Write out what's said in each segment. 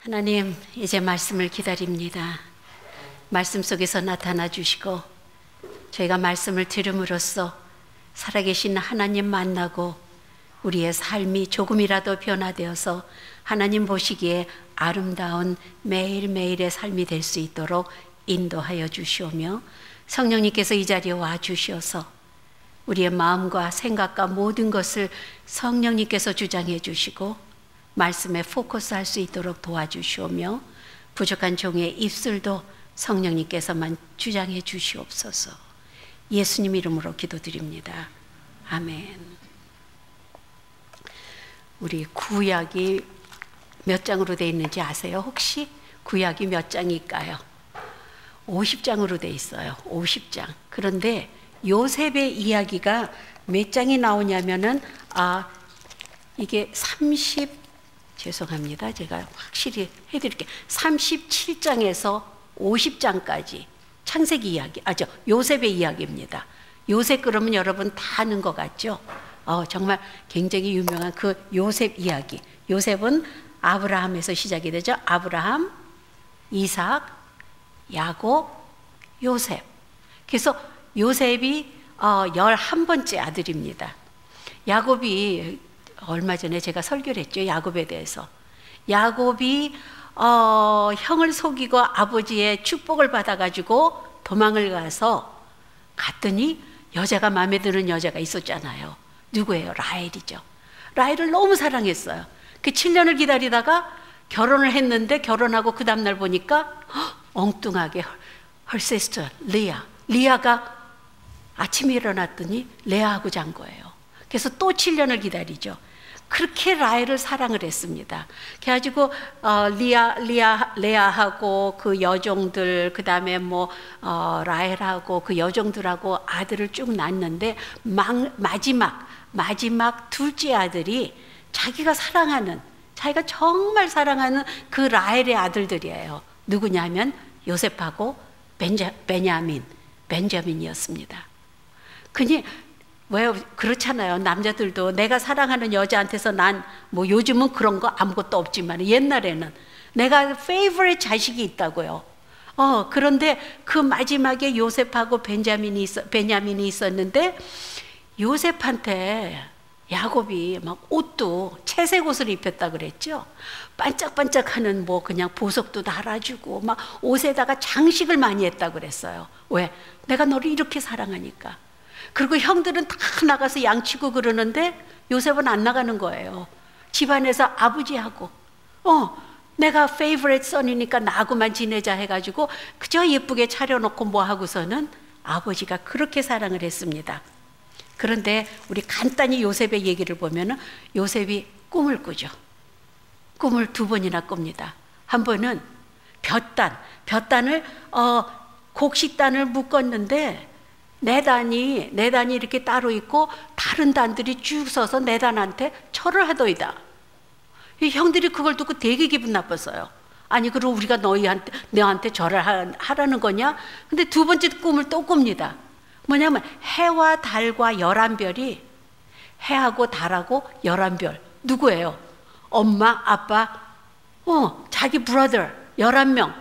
하나님, 이제 말씀을 기다립니다. 말씀 속에서 나타나 주시고 저희가 말씀을 들음으로써 살아계신 하나님 만나고 우리의 삶이 조금이라도 변화되어서 하나님 보시기에 아름다운 매일매일의 삶이 될 수 있도록 인도하여 주시오며, 성령님께서 이 자리에 와 주시어서 우리의 마음과 생각과 모든 것을 성령님께서 주장해 주시고 말씀에 포커스할 수 있도록 도와주시오며, 부족한 종의 입술도 성령님께서만 주장해 주시옵소서. 예수님 이름으로 기도드립니다. 아멘. 우리 구약이 몇 장으로 되어 있는지 아세요? 혹시 구약이 몇 장일까요? 50장으로 되어 있어요. 50장. 그런데 요셉의 이야기가 몇 장이 나오냐면은 이게 죄송합니다. 제가 확실히 해드릴게요. 37장에서 50장까지 창세기 이야기, 요셉의 이야기입니다. 요셉 그러면 여러분 다 아는 것 같죠? 정말 굉장히 유명한 그 요셉 이야기. 요셉은 아브라함에서 시작이 되죠. 아브라함, 이삭, 야곱, 요셉. 그래서 요셉이 11번째 아들입니다. 야곱이 얼마 전에 제가 설교를 했죠. 야곱에 대해서. 야곱이 형을 속이고 아버지의 축복을 받아가지고 도망을 갔더니 여자가 마음에 드는 여자가 있었잖아요. 누구예요? 라헬이죠. 라헬을 너무 사랑했어요. 그 7년을 기다리다가 결혼을 했는데, 결혼하고 그 다음날 보니까 엉뚱하게 her sister 리아가 아침에 일어났더니 레아하고 잔 거예요. 그래서 또 7년을 기다리죠. 그렇게 라헬을 사랑을 했습니다. 그래가지고 레아하고 그 여종들, 그 다음에 라헬하고 그 여종들하고 아들을 쭉 낳았는데, 마지막 둘째 아들이 자기가 정말 사랑하는 그 라헬의 아들들이에요. 누구냐면 요셉하고 벤자민이었습니다. 왜 그렇잖아요. 남자들도 내가 사랑하는 여자한테서 요즘은 그런 거 아무것도 없지만 옛날에는 내가 페이버릿 자식이 있다고요. 그런데 그 마지막에 요셉하고 베냐민이 있었는데, 요셉한테 야곱이 옷도 채색 옷을 입혔다 그랬죠. 반짝반짝하는 그냥 보석도 달아주고 옷에다가 장식을 많이 했다 그랬어요. 왜? 내가 너를 이렇게 사랑하니까. 그리고 형들은 다 나가서 양치고 그러는데 요셉은 안 나가는 거예요. 집안에서 아버지하고 내가 favorite son이니까 나하고만 지내자 해가지고 그저 예쁘게 차려놓고 하고서는 아버지가 그렇게 사랑을 했습니다. 그런데 우리 간단히 요셉의 얘기를 보면은 요셉이 꿈을 꾸죠. 꿈을 두 번이나 꿉니다. 한 번은 볕단을 곡식단을 묶었는데 네 단이 이렇게 따로 있고 다른 단들이 쭉 서서 네 단한테 절을 하더이다. 이 형들이 그걸 듣고 되게 기분 나빴어요. 아니, 그럼 우리가 너한테 절을 하라는 거냐? 근데 두 번째 꿈을 또 꿉니다. 뭐냐면 해와 달과 11별이, 해하고 달하고 11별. 누구예요? 엄마, 아빠, 자기 브라더 11명.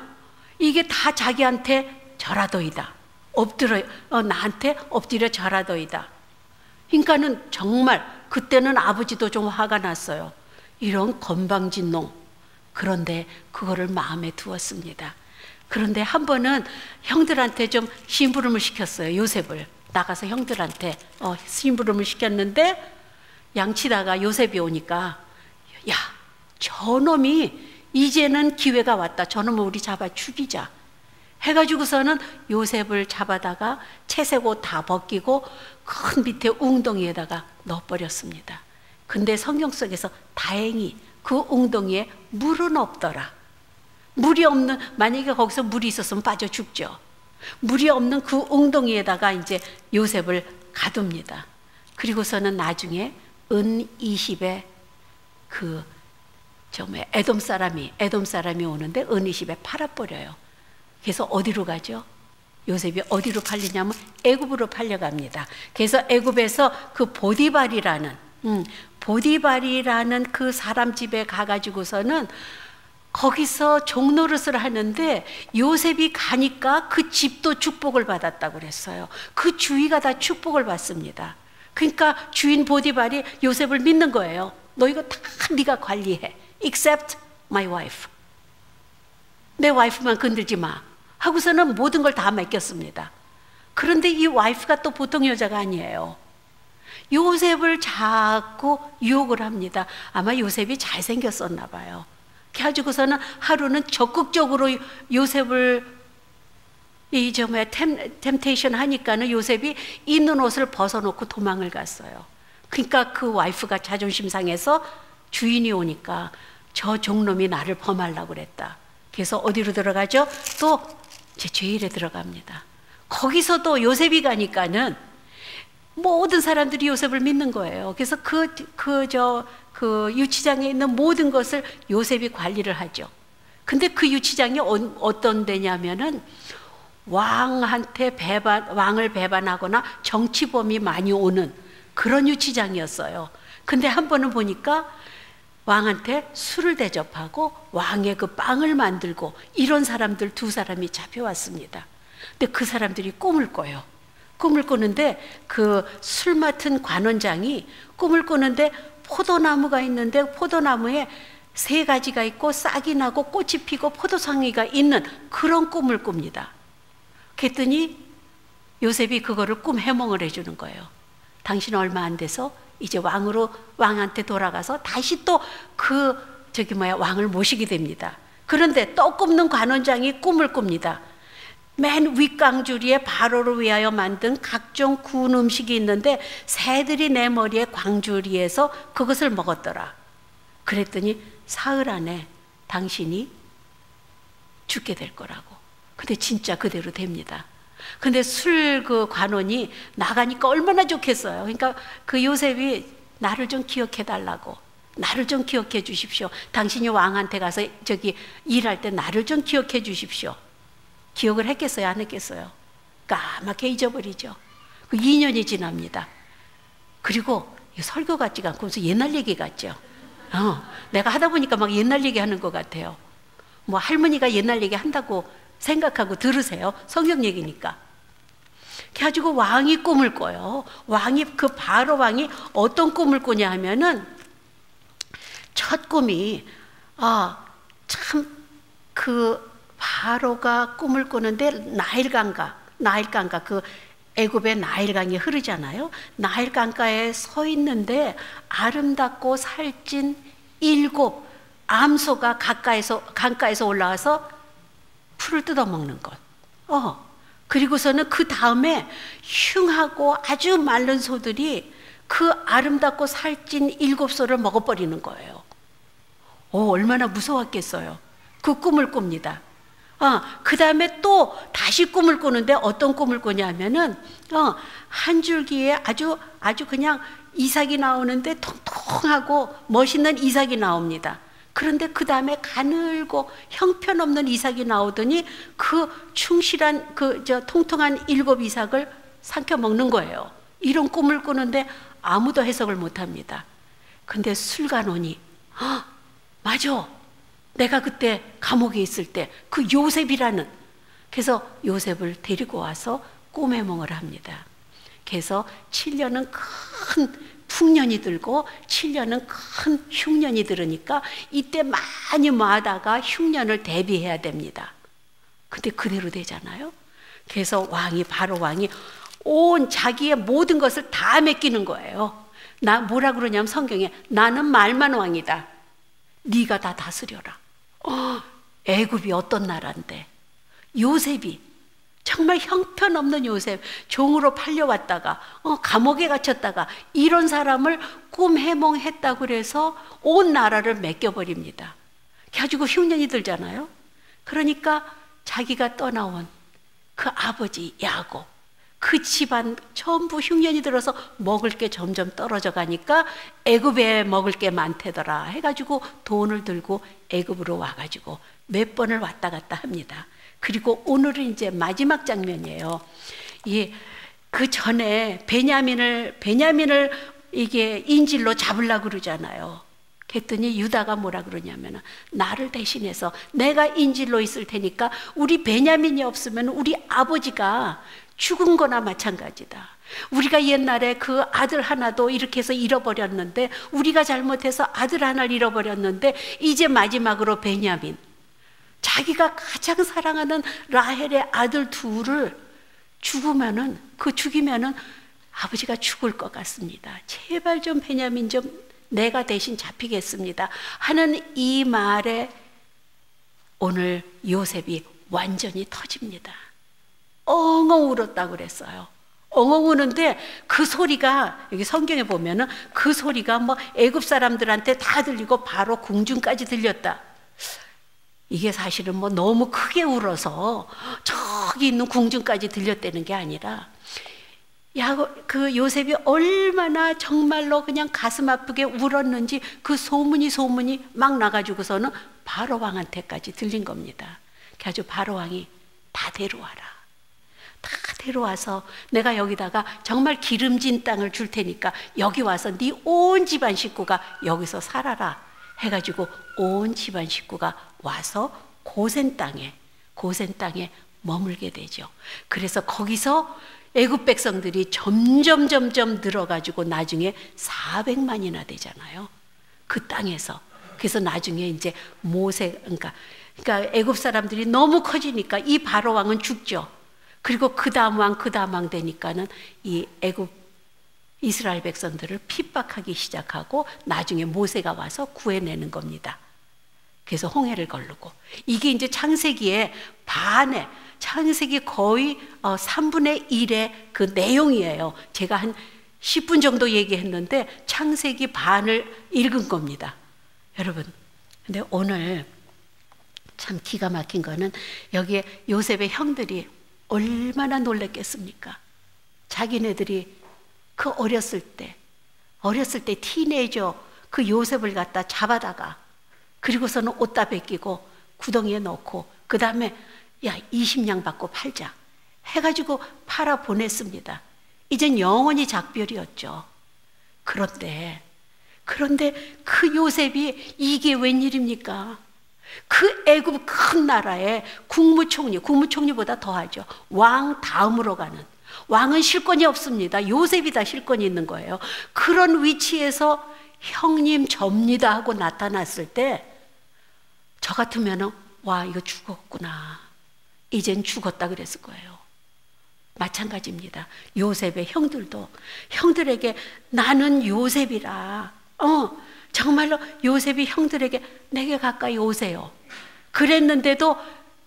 이게 다 자기한테 절하더이다. 나한테 엎드려 절하더이다. 그러니까는 정말 그때는 아버지도 좀 화가 났어요. 이런 건방진 놈. 그런데 그거를 마음에 두었습니다. 그런데 한 번은 형들한테 좀 심부름을 시켰어요. 요셉을 나가서 형들한테 심부름을 시켰는데, 양치다가 요셉이 오니까 야, 저놈이 이제는 기회가 왔다. 저놈을 우리 잡아 죽이자 해가지고서는 요셉을 잡아다가 채색 옷 다 벗기고 큰 밑에 웅덩이에다가 넣어버렸습니다. 근데 성경 속에서 다행히 그 웅덩이에 물은 없더라. 만약에 거기서 물이 있었으면 빠져 죽죠. 물이 없는 그 웅덩이에다가 이제 요셉을 가둡니다. 그리고서는 나중에 은 20에 에돔 사람이 오는데 은 20에 팔아버려요. 그래서 어디로 가죠? 요셉이 어디로 팔리냐면 애굽으로 팔려갑니다. 그래서 애굽에서 그 보디발이라는 그 사람 집에 가가지고서는 거기서 종노릇을 하는데 요셉이 가니까 그 집도 축복을 받았다고 그랬어요. 그 주위가 다 축복을 받습니다. 그러니까 주인 보디발이 요셉을 믿는 거예요. 너 이거 다 네가 관리해. Except my wife. 내 와이프만 건들지 마. 하고서는 모든 걸 다 맡겼습니다. 그런데 이 와이프가 또 보통 여자가 아니에요. 요셉을 자꾸 유혹을 합니다. 아마 요셉이 잘생겼었나 봐요. 그래가지고서는 하루는 적극적으로 요셉을 템테이션 하니까는 요셉이 입는 옷을 벗어놓고 도망을 갔어요. 그러니까 그 와이프가 자존심 상해서 주인이 오니까 저 종놈이 나를 범하려고 그랬다. 그래서 어디로 들어가죠? 또 제 죄일에 들어갑니다. 거기서도 요셉이 가니까는 모든 사람들이 요셉을 믿는 거예요. 그래서 그 유치장에 있는 모든 것을 요셉이 관리를 하죠. 근데 그 유치장이 어떤 데냐면은 왕한테 왕을 배반하거나 정치범이 많이 오는 그런 유치장이었어요. 근데 한 번은 보니까 왕한테 술을 대접하고 왕의 그 빵을 만들고 이런 사람들 2사람이 잡혀왔습니다. 근데 그 사람들이 꿈을 꿔요. 꿈을 꾸는데 그 술 맡은 관원장이 꿈을 꾸는데 포도나무가 있는데 포도나무에 3가지가 있고 싹이 나고 꽃이 피고 포도송이가 있는 그런 꿈을 꿉니다. 그랬더니 요셉이 그거를 꿈 해몽을 해주는 거예요. 당신 얼마 안 돼서 이제 왕한테 돌아가서 다시 또 왕을 모시게 됩니다. 그런데 또 굽는 관원장이 꿈을 꿉니다. 맨 윗광주리에 바로를 위하여 만든 각종 구운 음식이 있는데 새들이 내 머리에 광주리에서 그것을 먹었더라. 그랬더니 사흘 안에 당신이 죽게 될 거라고. 근데 진짜 그대로 됩니다. 근데 그 관원이 나가니까 얼마나 좋겠어요. 그러니까 그 요셉이 나를 좀 기억해 달라고. 나를 좀 기억해 주십시오. 당신이 왕한테 가서 일할 때 나를 좀 기억해 주십시오. 기억을 했겠어요? 안 했겠어요? 까맣게 잊어버리죠. 그 2년이 지납니다. 그리고 설교 같지가 않고 옛날 얘기 같죠. 내가 하다 보니까 막 옛날 얘기 하는 것 같아요. 뭐 할머니가 옛날 얘기 한다고 생각하고 들으세요. 성경 얘기니까. 그래가지고 왕이 꿈을 꿔요. 바로 왕이 어떤 꿈을 꾸냐 하면은 첫 꿈이 바로가 꿈을 꾸는데 나일강가 그 애굽의 나일강이 흐르잖아요. 나일강가에 서 있는데 아름답고 살찐 7 암소가 강가에서 올라와서 풀을 뜯어먹는 것. 그리고서는 그 다음에 흉하고 아주 마른 소들이 그 아름답고 살찐 7소를 먹어버리는 거예요. 얼마나 무서웠겠어요. 그 꿈을 꿉니다. 그 다음에 또 다시 꿈을 꾸는데 어떤 꿈을 꾸냐면은 한 줄기에 아주 그냥 이삭이 나오는데 통통하고 멋있는 이삭이 나옵니다. 그런데 그 다음에 가늘고 형편없는 이삭이 나오더니 그 충실한 통통한 7 이삭을 삼켜 먹는 거예요. 이런 꿈을 꾸는데 아무도 해석을 못합니다. 근데 술관원이 맞아, 내가 그때 감옥에 있을 때 그 요셉이라는, 그래서 요셉을 데리고 와서 꿈 해몽을 합니다. 그래서 7년은 큰 풍년이 들고 7년은 큰 흉년이 들으니까 이때 많이 모아다가 흉년을 대비해야 됩니다. 근데 그대로 되잖아요. 그래서 바로 왕이 온 자기의 모든 것을 다 맡기는 거예요. 뭐라 그러냐면 성경에 나는 말만 왕이다. 네가 다 다스려라. 애굽이 어떤 나라인데 요셉이 정말 형편없는 요셉, 종으로 팔려왔다가 감옥에 갇혔다가 이런 사람을 꿈 해몽했다고 그래서 온 나라를 맡겨버립니다. 가지고 흉년이 들잖아요. 그러니까 자기가 떠나온 그 아버지 야곱, 그 집안 전부 흉년이 들어서 먹을 게 점점 떨어져 가니까 애굽에 먹을 게 많대더라 해가지고 돈을 들고 애굽으로 와가지고 몇 번을 왔다 갔다 합니다. 그리고 오늘은 이제 마지막 장면이에요. 그 전에 베냐민을 이게 인질로 잡으려고 그러잖아요. 그랬더니 유다가 뭐라 그러냐면 나를 대신해서 내가 인질로 있을 테니까 우리 베냐민이 없으면 우리 아버지가 죽은 거나 마찬가지다. 우리가 옛날에 그 아들 하나도 이렇게 해서 잃어버렸는데, 우리가 잘못해서 아들 하나를 잃어버렸는데 이제 마지막으로 베냐민, 자기가 가장 사랑하는 라헬의 아들 둘을 죽으면은, 죽이면은 아버지가 죽을 것 같습니다. 제발 좀 베냐민 좀 내가 대신 잡히겠습니다 하는 이 말에 오늘 요셉이 완전히 터집니다. 엉엉 울었다고 그랬어요. 엉엉 우는데 그 소리가, 여기 성경에 보면은 그 소리가 뭐 애굽 사람들한테 다 들리고 바로 궁중까지 들렸다. 이게 사실은 뭐 너무 크게 울어서 저기 있는 궁중까지 들렸다는 게 아니라, 그 요셉이 얼마나 정말로 그냥 가슴 아프게 울었는지 그 소문이 막 나가지고서는 바로 왕한테까지 들린 겁니다. 그래서 바로 왕이 다 데려와라. 다 데려와서 내가 여기다가 정말 기름진 땅을 줄 테니까 여기 와서 네 온 집안 식구가 여기서 살아라 해가지고 온 집안 식구가 와서 고센 땅에 머물게 되죠. 그래서 거기서 애굽 백성들이 점점 늘어가지고 나중에 400만이나 되잖아요. 그 땅에서. 그래서 나중에 이제 그러니까 애굽 사람들이 너무 커지니까 이 바로 왕은 죽죠. 그리고 그 다음 왕 되니까는 이 애굽 이스라엘 백성들을 핍박하기 시작하고 나중에 모세가 와서 구해내는 겁니다. 그래서 홍해를 걸르고, 이게 이제 창세기의 반에, 창세기 거의 3분의 1의 그 내용이에요. 제가 한 10분 정도 얘기했는데 창세기 반을 읽은 겁니다. 여러분, 근데 오늘 참 기가 막힌 거는 여기에 요셉의 형들이 얼마나 놀랬겠습니까? 자기네들이 그 어렸을 때 티네이저 그 요셉을 갖다 잡아다가, 그리고서는 옷다 벗기고 구덩이에 넣고 그 다음에 야 20냥 받고 팔자 해가지고 팔아 보냈습니다. 이젠 영원히 작별이었죠. 그런데 그 요셉이 이게 웬일입니까? 그 애굽 큰 나라의 국무총리보다 더하죠. 왕 다음으로 가는, 왕은 실권이 없습니다. 요셉이 다 실권이 있는 거예요. 그런 위치에서 형님 접니다 하고 나타났을 때 저 같으면은 와 이거 죽었구나, 이젠 죽었다 그랬을 거예요. 마찬가지입니다. 요셉의 형들에게 나는 요셉이라, 정말로 요셉이 형들에게 내게 가까이 오세요 그랬는데도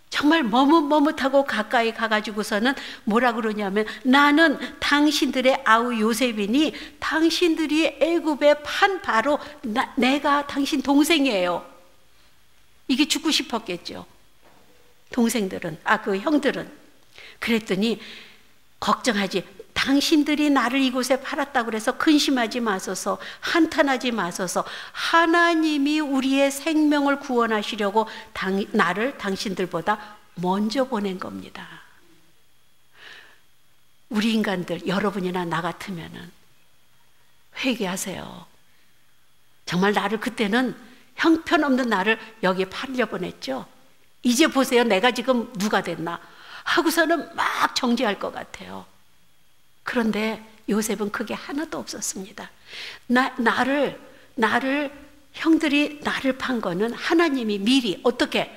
정말 머뭇머뭇하고 가까이 가가지고서는 뭐라 그러냐면, 나는 당신들의 아우 요셉이니 당신들이 애굽에 판 바로 내가 당신 동생이에요. 이게 죽고 싶었겠죠. 동생들은, 그 형들은. 그랬더니 걱정하지, 당신들이 나를 이곳에 팔았다고 그래서 근심하지 마소서, 한탄하지 마소서. 하나님이 우리의 생명을 구원하시려고 나를 당신들보다 먼저 보낸 겁니다. 우리 인간들, 여러분이나 나 같으면은 회개하세요. 정말 나를, 그때는 형편없는 나를 여기에 팔려보냈죠. 이제 보세요, 내가 지금 누가 됐나 하고서는 막 정죄할 것 같아요. 그런데 요셉은 그게 하나도 없었습니다. 형들이 나를 판 거는 하나님이 미리 어떻게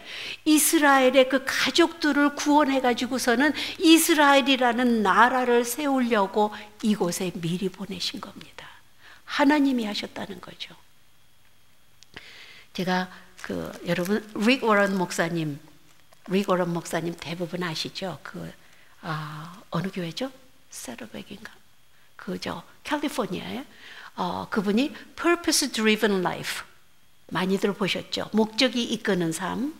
이스라엘의 그 가족들을 구원해 가지고서는 이스라엘이라는 나라를 세우려고 이곳에 미리 보내신 겁니다. 하나님이 하셨다는 거죠. 제가 여러분 릭 워런 목사님 대부분 아시죠? 어느 교회죠? 세러백인가? 캘리포니아에 그분이 Purpose Driven Life 많이들 보셨죠? 목적이 이끄는 삶,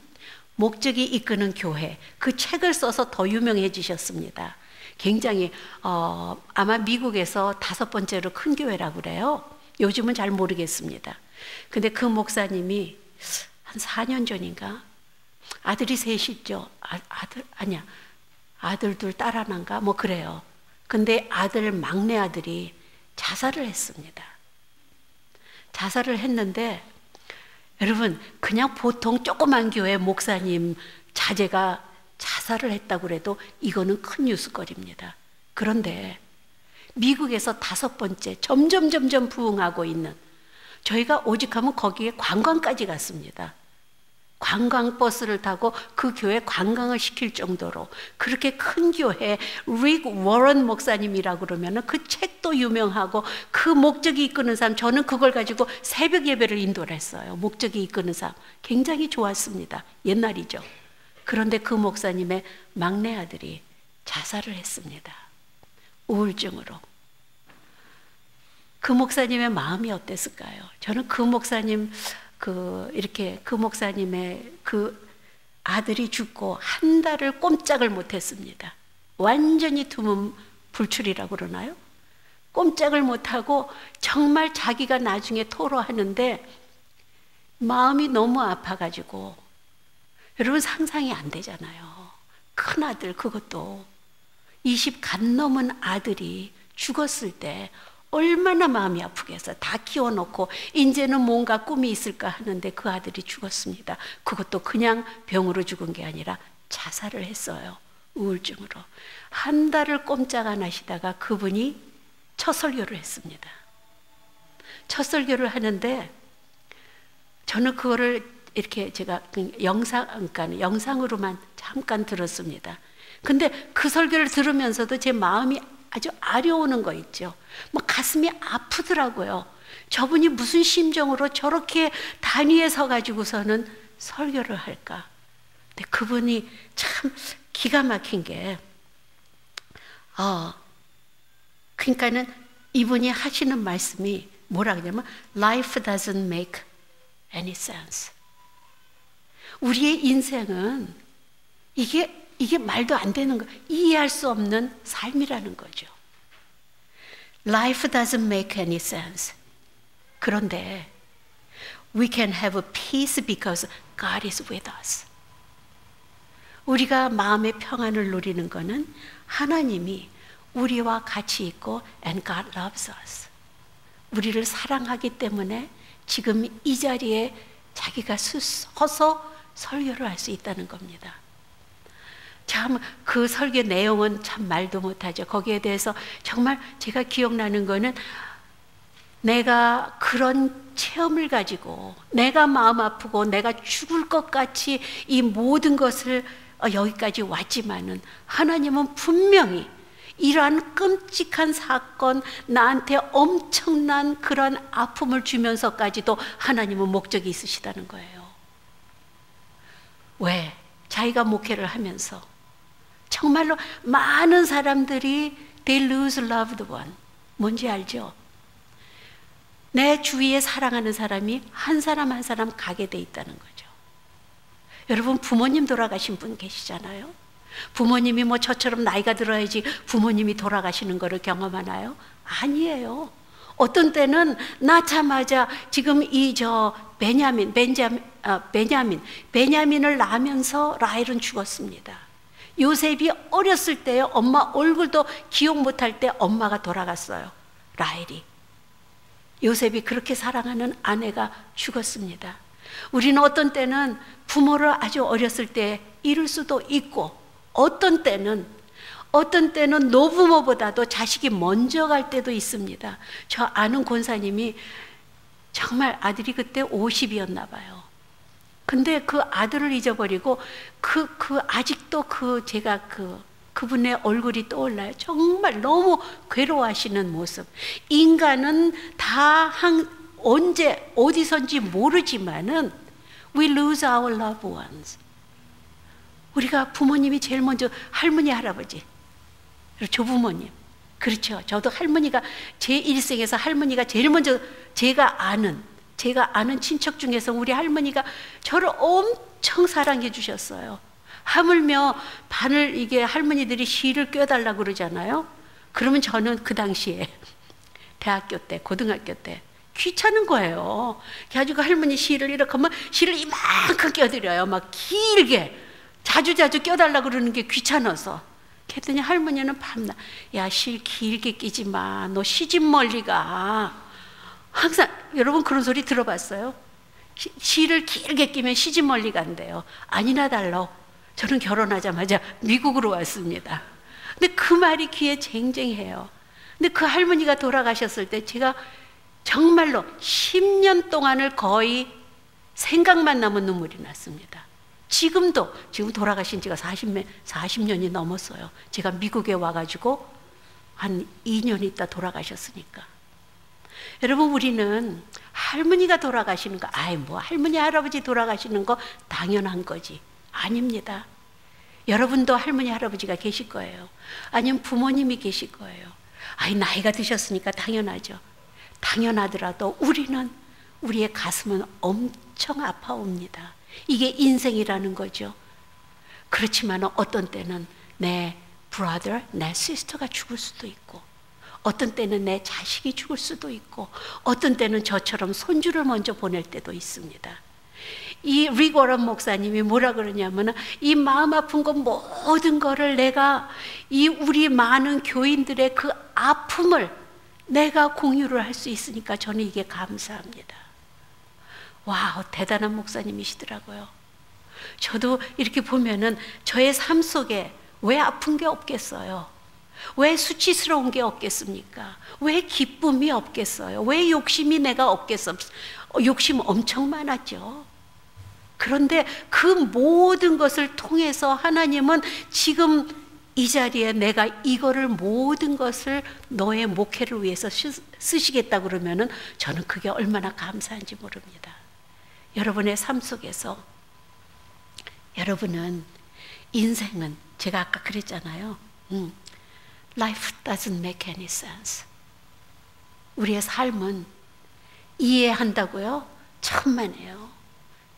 목적이 이끄는 교회, 그 책을 써서 더 유명해지셨습니다. 굉장히 아마 미국에서 5번째로 큰 교회라고 그래요. 요즘은 잘 모르겠습니다. 근데 그 목사님이 한 4년 전인가, 아들이 셋이죠. 아들 둘, 딸 하나인가 뭐 그래요. 근데 막내 아들이 자살을 했습니다. 자살을 했는데 여러분, 그냥 보통 조그만 교회 목사님 자제가 자살을 했다고 해도 이거는 큰 뉴스거리입니다. 그런데 미국에서 5번째 점점 부흥하고 있는, 저희가 오직하면 거기에 관광까지 갔습니다. 관광버스를 타고 그 교회 관광을 시킬 정도로 그렇게 큰 교회, 릭 워런 목사님이라고 그러면 그 책도 유명하고 그 목적이 이끄는 삶, 저는 그걸 가지고 새벽 예배를 인도를 했어요. 목적이 이끄는 삶 굉장히 좋았습니다. 옛날이죠. 그런데 그 목사님의 막내 아들이 자살을 했습니다. 우울증으로. 그 목사님의 마음이 어땠을까요? 저는 그 목사님 그 목사님의 그 아들이 죽고 한 달을 꼼짝을 못했습니다. 완전히 두문불출이라고 그러나요? 꼼짝을 못하고 정말 자기가 나중에 토로하는데 마음이 너무 아파가지고, 여러분 상상이 안 되잖아요. 큰 아들, 그것도 20 간 넘은 아들이 죽었을 때 얼마나 마음이 아프겠어요. 다 키워놓고 이제는 뭔가 꿈이 있을까 하는데 그 아들이 죽었습니다. 그것도 그냥 병으로 죽은 게 아니라 자살을 했어요. 우울증으로. 한 달을 꼼짝 안 하시다가 그분이 첫 설교를 했습니다. 첫 설교를 하는데 저는 그거를 이렇게 제가 영상으로만 잠깐 들었습니다. 근데 그 설교를 들으면서도 제 마음이 아주 아려오는 거 있죠. 뭐 가슴이 아프더라고요. 저분이 무슨 심정으로 저렇게 단위에 서가지고서는 설교를 할까. 근데 그분이 참 기가 막힌 게, 그러니까는 이분이 하시는 말씀이 뭐라 그러냐면 Life doesn't make any sense. 우리의 인생은 이게 말도 안 되는 거, 이해할 수 없는 삶이라는 거죠. Life doesn't make any sense. 그런데 we can have peace because God is with us. 우리가 마음의 평안을 누리는 것은 하나님이 우리와 같이 있고 and God loves us. 우리를 사랑하기 때문에 지금 이 자리에 자기가 서서 설교를 할 수 있다는 겁니다. 참 그 설교 내용은 참 말도 못하죠. 거기에 대해서 정말 제가 기억나는 거는, 내가 그런 체험을 가지고 내가 마음 아프고 내가 죽을 것 같이 이 모든 것을 여기까지 왔지만은 하나님은 분명히 이러한 끔찍한 사건, 나한테 엄청난 그런 아픔을 주면서까지도 하나님은 목적이 있으시다는 거예요. 왜? 자기가 목회를 하면서 정말로 많은 사람들이 they lose loved one. 뭔지 알죠? 내 주위에 사랑하는 사람이 한 사람 한 사람 가게 돼 있다는 거죠. 여러분, 부모님 돌아가신 분 계시잖아요. 부모님이 뭐 저처럼 나이가 들어야지 부모님이 돌아가시는 거를 경험하나요? 아니에요. 어떤 때는 낳자마자 지금 베냐민을 낳으면서 라헬은 죽었습니다. 요셉이 어렸을 때 엄마 얼굴도 기억 못할 때 엄마가 돌아갔어요. 라헬이. 요셉이 그렇게 사랑하는 아내가 죽었습니다. 우리는 어떤 때는 부모를 아주 어렸을 때 잃을 수도 있고, 어떤 때는 노부모보다도 자식이 먼저 갈 때도 있습니다. 저 아는 권사님이 정말 아들이 그때 50이었나 봐요. 근데 그 아들을 잊어버리고 아직도 그분의 얼굴이 떠올라요. 정말 너무 괴로워하시는 모습. 인간은 다 언제 어디선지 모르지만은 we lose our loved ones. 우리가 부모님이 제일 먼저, 할머니, 할아버지, 그리고 조부모님. 그렇죠. 저도 할머니가, 제 일생에서 할머니가 제일 먼저, 제가 아는 친척 중에서 우리 할머니가 저를 엄청 사랑해 주셨어요. 하물며 이게 할머니들이 실을 꿰달라고 그러잖아요. 그러면 저는 그 당시에 대학교 때, 고등학교 때 귀찮은 거예요. 그래가지고 할머니 실을 이렇게 하면 실을 이만큼 껴드려요. 막 길게. 자주 껴달라고 그러는 게 귀찮아서. 그랬더니 할머니는 밤낮, 야, 실 길게 끼지 마. 너 시집 멀리 가. 항상, 여러분 그런 소리 들어봤어요? 실을 길게 끼면 시집 멀리 간대요. 아니나 달라 저는 결혼하자마자 미국으로 왔습니다. 근데 그 말이 귀에 쟁쟁해요. 근데 그 할머니가 돌아가셨을 때 제가 정말로 10년 동안을 거의 생각만 나면 눈물이 났습니다. 지금 돌아가신 지가 40년이 넘었어요. 제가 미국에 와가지고 한 2년 있다 돌아가셨으니까. 여러분, 우리는 할머니가 돌아가시는 거, 뭐 할머니 할아버지 돌아가시는 거 당연한 거지. 아닙니다. 여러분도 할머니 할아버지가 계실 거예요. 아니면 부모님이 계실 거예요. 나이가 드셨으니까 당연하죠. 당연하더라도 우리의 가슴은 엄청 아파옵니다. 이게 인생이라는 거죠. 그렇지만 어떤 때는 내 brother, 내 sister가 죽을 수도 있고, 어떤 때는 내 자식이 죽을 수도 있고, 어떤 때는 저처럼 손주를 먼저 보낼 때도 있습니다. 이 릭 워런 목사님이 뭐라 그러냐면, 이 마음 아픈 것 모든 거를 내가 이 우리 많은 교인들의 그 아픔을 내가 공유를 할 수 있으니까 저는 이게 감사합니다. 와우, 대단한 목사님이시더라고요. 저도 이렇게 보면은 저의 삶 속에 왜 아픈 게 없겠어요? 왜 수치스러운 게 없겠습니까? 왜 기쁨이 없겠어요? 왜 욕심이 내가 없겠어? 욕심 엄청 많았죠. 그런데 그 모든 것을 통해서 하나님은 지금 이 자리에 내가 이거를 모든 것을 너의 목회를 위해서 쓰시겠다 그러면은 저는 그게 얼마나 감사한지 모릅니다. 여러분의 삶 속에서 여러분은 인생은 제가 아까 그랬잖아요. Life doesn't make any sense. 우리의 삶은 이해한다고요? 천만에요.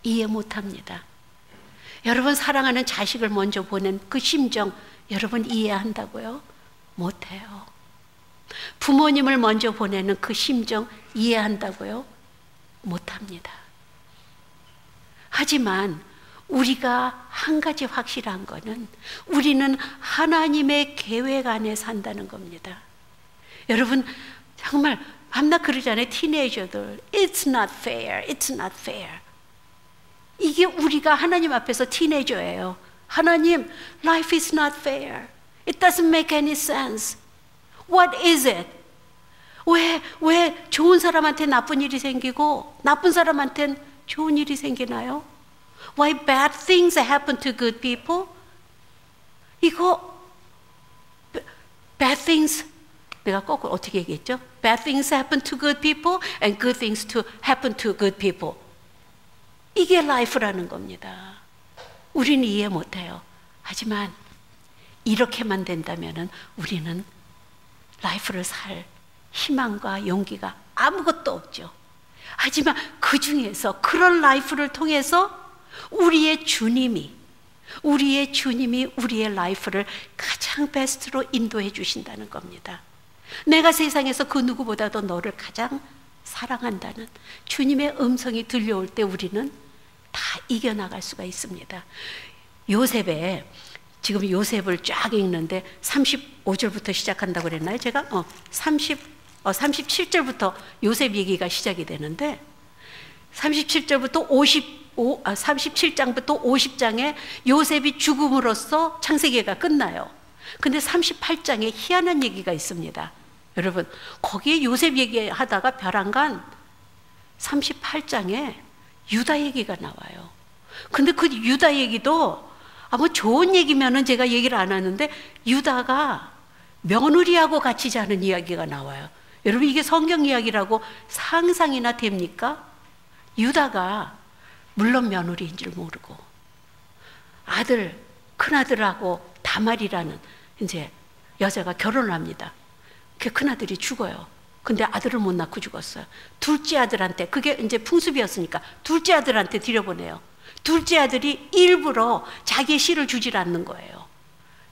이해 못합니다. 여러분 사랑하는 자식을 먼저 보낸 그 심정 여러분 이해한다고요? 못해요. 부모님을 먼저 보내는 그 심정 이해한다고요? 못합니다. 하지만 우리가 한 가지 확실한 거는 우리는 하나님의 계획 안에 산다는 겁니다. 여러분 정말 밤낮 그러잖아요. 티네이저들 It's not fair, it's not fair. 이게 우리가 하나님 앞에서 티네이저예요. 하나님, life is not fair. It doesn't make any sense. What is it? 왜 좋은 사람한테 나쁜 일이 생기고 나쁜 사람한테는 좋은 일이 생기나요? Why bad things happen to good people? 이거 bad things 내가 거꾸로 어떻게 얘기했죠? Bad things happen to good people and good things to happen to good people. 이게 life라는 겁니다. 우리는 이해 못해요. 하지만 이렇게만 된다면 우리는 life를 살 희망과 용기가 아무것도 없죠. 하지만 그 중에서 그런 life를 통해서 우리의 주님이 우리의 life를 가장 베스트로 인도해 주신다는 겁니다. 내가 세상에서 그 누구보다도 너를 가장 사랑한다는 주님의 음성이 들려올 때 우리는 다 이겨나갈 수가 있습니다. 지금 요셉을 쫙 읽는데 35절부터 시작한다고 그랬나요? 제가 37절부터 요셉 얘기가 시작이 되는데 37장부터 50장에 요셉이 죽음으로써 창세기가 끝나요. 근데 38장에 희한한 얘기가 있습니다. 여러분 거기에 요셉 얘기하다가 벼랑간 38장에 유다 얘기가 나와요. 근데 그 유다 얘기도 뭐 좋은 얘기면은 제가 얘기를 안 하는데 유다가 며느리하고 같이 자는 이야기가 나와요. 여러분 이게 성경 이야기라고 상상이나 됩니까? 유다가 물론 며느리인 줄 모르고 큰아들하고 다말이라는 이제 여자가 결혼을 합니다. 그 큰아들이 죽어요. 근데 아들을 못 낳고 죽었어요. 둘째 아들한테, 그게 이제 풍습이었으니까 둘째 아들한테 들여보내요. 둘째 아들이 일부러 자기의 씨를 주질 않는 거예요.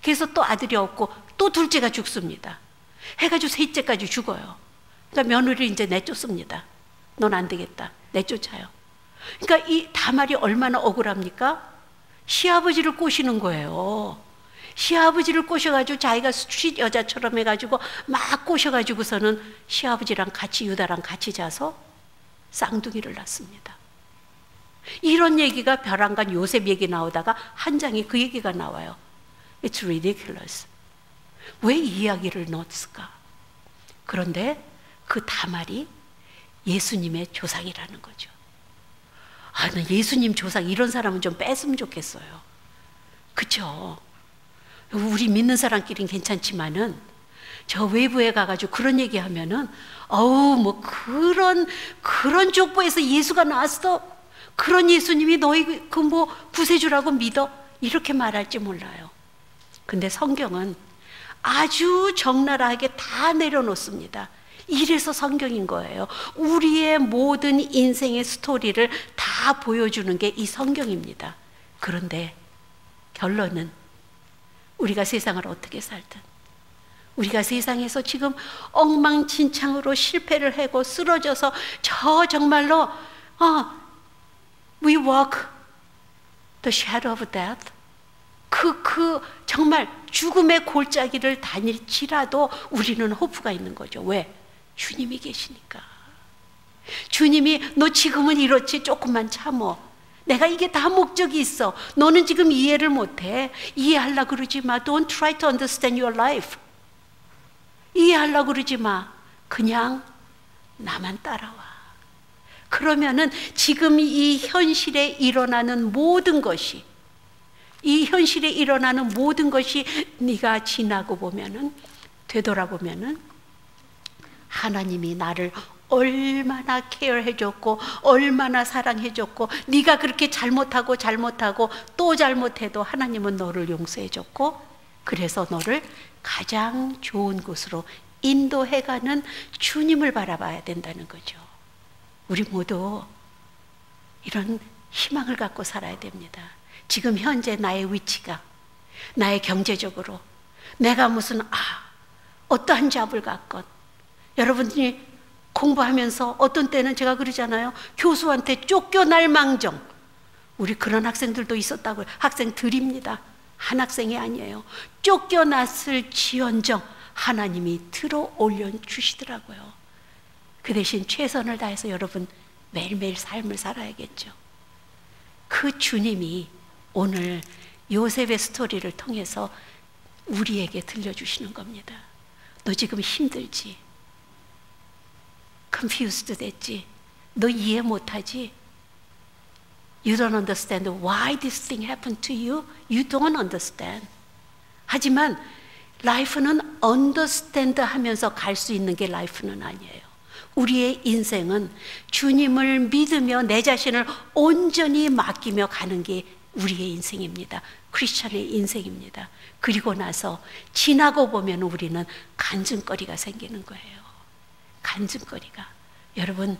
그래서 또 아들이 없고 또 둘째가 죽습니다. 해가지고 셋째까지 죽어요. 그러니까 며느리를 이제 내쫓습니다. 넌 안 되겠다. 내쫓아요. 그러니까 이 다말이 얼마나 억울합니까? 시아버지를 꼬시는 거예요. 시아버지를 꼬셔가지고 자기가 수치 여자처럼 해가지고 막 꼬셔가지고서는 시아버지랑 같이 유다랑 같이 자서 쌍둥이를 낳습니다. 이런 얘기가 벼랑간 요셉 얘기 나오다가 한 장에 그 얘기가 나와요. It's ridiculous. 왜 이 이야기를 넣었을까? 그런데 그 다말이 예수님의 조상이라는 거죠. 아, 나 예수님 조상 이런 사람은 좀 뺐으면 좋겠어요. 그렇죠? 우리 믿는 사람끼리는 괜찮지만은 저 외부에 가가지고 그런 얘기하면은 어우 뭐 그런 족보에서 예수가 나왔어? 그런 예수님이 너희 그 뭐 구세주라고 믿어? 이렇게 말할지 몰라요. 근데 성경은 아주 적나라하게 다 내려놓습니다. 이래서 성경인 거예요. 우리의 모든 인생의 스토리를 다 보여주는 게 이 성경입니다. 그런데 결론은 우리가 세상을 어떻게 살든, 우리가 세상에서 지금 엉망진창으로 실패를 하고 쓰러져서 정말로 we walk the shadow of death, 정말 죽음의 골짜기를 다닐지라도 우리는 호프가 있는 거죠. 왜? 주님이 계시니까. 주님이 너 지금은 이렇지, 조금만 참어. 내가 이게 다 목적이 있어. 너는 지금 이해를 못해. 이해하려고 그러지 마. Don't try to understand your life. 이해하려고 그러지 마. 그냥 나만 따라와. 그러면은 지금 이 현실에 일어나는 모든 것이, 이 현실에 일어나는 모든 것이 네가 지나고 보면은, 되돌아보면은 하나님이 나를 얼마나 케어해줬고 얼마나 사랑해줬고, 네가 그렇게 잘못하고 또 잘못해도 하나님은 너를 용서해줬고, 그래서 너를 가장 좋은 곳으로 인도해가는 주님을 바라봐야 된다는 거죠. 우리 모두 이런 희망을 갖고 살아야 됩니다. 지금 현재 나의 위치가, 나의 경제적으로 내가 무슨 어떠한 잡을 갖건, 여러분이 공부하면서 어떤 때는 제가 그러잖아요. 교수한테 쫓겨날 망정. 우리 그런 학생들도 있었다고요. 학생들입니다. 한 학생이 아니에요. 쫓겨났을 지언정 하나님이 들어 올려주시더라고요. 그 대신 최선을 다해서 여러분 매일매일 삶을 살아야겠죠. 그 주님이 오늘 요셉의 스토리를 통해서 우리에게 들려주시는 겁니다. 너 지금 힘들지? confused 됐지? 너 이해 못하지? You don't understand why this thing happened to you? You don't understand. 하지만 life는 understand 하면서 갈 수 있는 게 life는 아니에요. 우리의 인생은 주님을 믿으며 내 자신을 온전히 맡기며 가는 게 우리의 인생입니다. 크리스천의 인생입니다. 그리고 나서 지나고 보면 우리는 간증거리가 생기는 거예요. 간증거리가. 여러분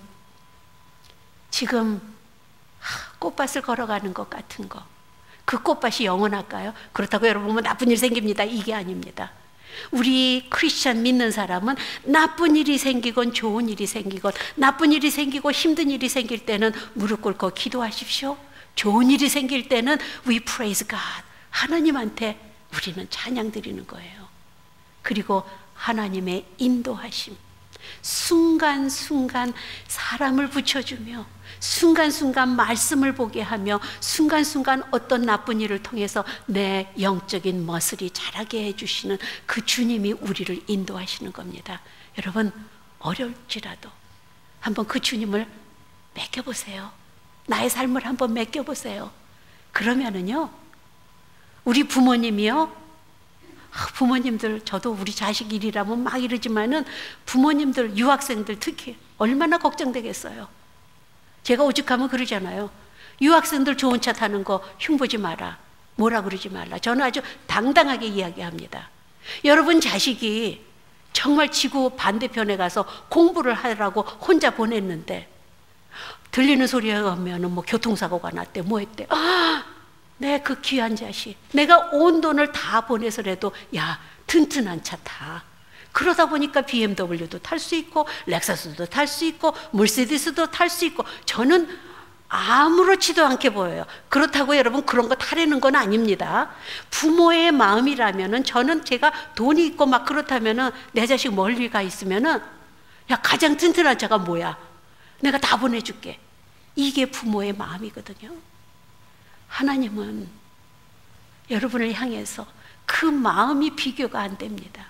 지금 꽃밭을 걸어가는 것 같은 거, 그 꽃밭이 영원할까요? 그렇다고 여러분 뭐 나쁜 일 생깁니다, 이게 아닙니다. 우리 크리스천 믿는 사람은 나쁜 일이 생기건 좋은 일이 생기건, 나쁜 일이 생기고 힘든 일이 생길 때는 무릎 꿇고 기도하십시오. 좋은 일이 생길 때는 we praise God, 하나님한테 우리는 찬양 드리는 거예요. 그리고 하나님의 인도하심, 순간순간 사람을 붙여주며, 순간순간 말씀을 보게 하며, 순간순간 어떤 나쁜 일을 통해서 내 영적인 머슬이 자라게 해주시는 그 주님이 우리를 인도하시는 겁니다. 여러분 어려울지라도 한번 그 주님을 맡겨보세요. 나의 삶을 한번 맡겨보세요. 그러면은요, 우리 부모님이요, 부모님들, 저도 우리 자식 일이라면 막 이러지만은 부모님들, 유학생들 특히 얼마나 걱정되겠어요. 제가 오죽하면 그러잖아요. 유학생들 좋은 차 타는 거 흉보지 마라, 뭐라 그러지 말라. 저는 아주 당당하게 이야기합니다. 여러분 자식이 정말 지구 반대편에 가서 공부를 하라고 혼자 보냈는데 들리는 소리가 오면은 뭐 교통사고가 났대, 뭐 했대. 내 그 귀한 자식, 내가 온 돈을 다 보내서라도 야 튼튼한 차 타. 그러다 보니까 BMW도 탈 수 있고 렉사스도 탈 수 있고 머세디스도 탈 수 있고, 저는 아무렇지도 않게 보여요. 그렇다고 여러분 그런 거 타려는 건 아닙니다. 부모의 마음이라면은, 저는 제가 돈이 있고 막 그렇다면은 내 자식 멀리 가 있으면은 야 가장 튼튼한 차가 뭐야? 내가 다 보내줄게. 이게 부모의 마음이거든요. 하나님은 여러분을 향해서 그 마음이 비교가 안 됩니다.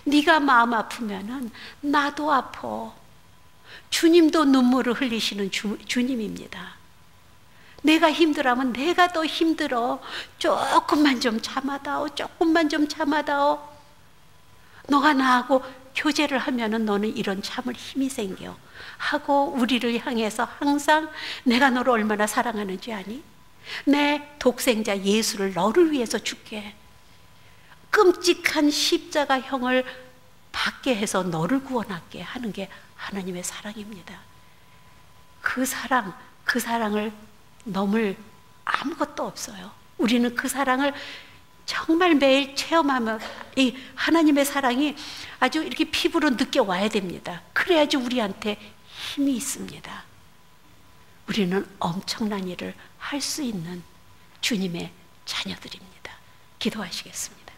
네가 마음 아프면은 나도 아파. 주님도 눈물을 흘리시는 주님입니다. 내가 힘들어하면 내가 더 힘들어. 조금만 좀 참아다오. 조금만 좀 참아다오. 너가 나하고 교제를 하면은 너는 이런 참을 힘이 생겨. 하고 우리를 향해서 항상 내가 너를 얼마나 사랑하는지 아니? 내 독생자 예수를 너를 위해서 죽게, 끔찍한 십자가형을 받게 해서 너를 구원하게 하는 게 하나님의 사랑입니다. 그 사랑을 넘을 아무것도 없어요. 우리는 그 사랑을 정말 매일 체험하며 이 하나님의 사랑이 아주 이렇게 피부로 느껴와야 됩니다. 그래야지 우리한테 힘이 있습니다. 우리는 엄청난 일을 할 수 있는 주님의 자녀들입니다. 기도하시겠습니다.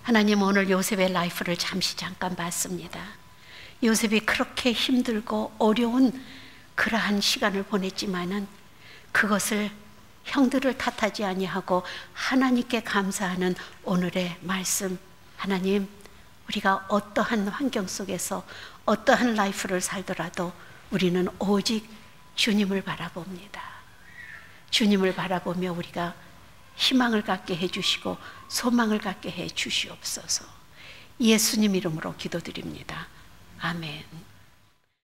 하나님, 오늘 요셉의 라이프를 잠깐 봤습니다. 요셉이 그렇게 힘들고 어려운 그러한 시간을 보냈지만은 그것을 형들을 탓하지 아니하고 하나님께 감사하는 오늘의 말씀. 하나님, 우리가 어떠한 환경 속에서 어떠한 라이프를 살더라도 우리는 오직 주님을 바라봅니다. 주님을 바라보며 우리가 희망을 갖게 해주시고 소망을 갖게 해주시옵소서. 예수님 이름으로 기도드립니다. 아멘.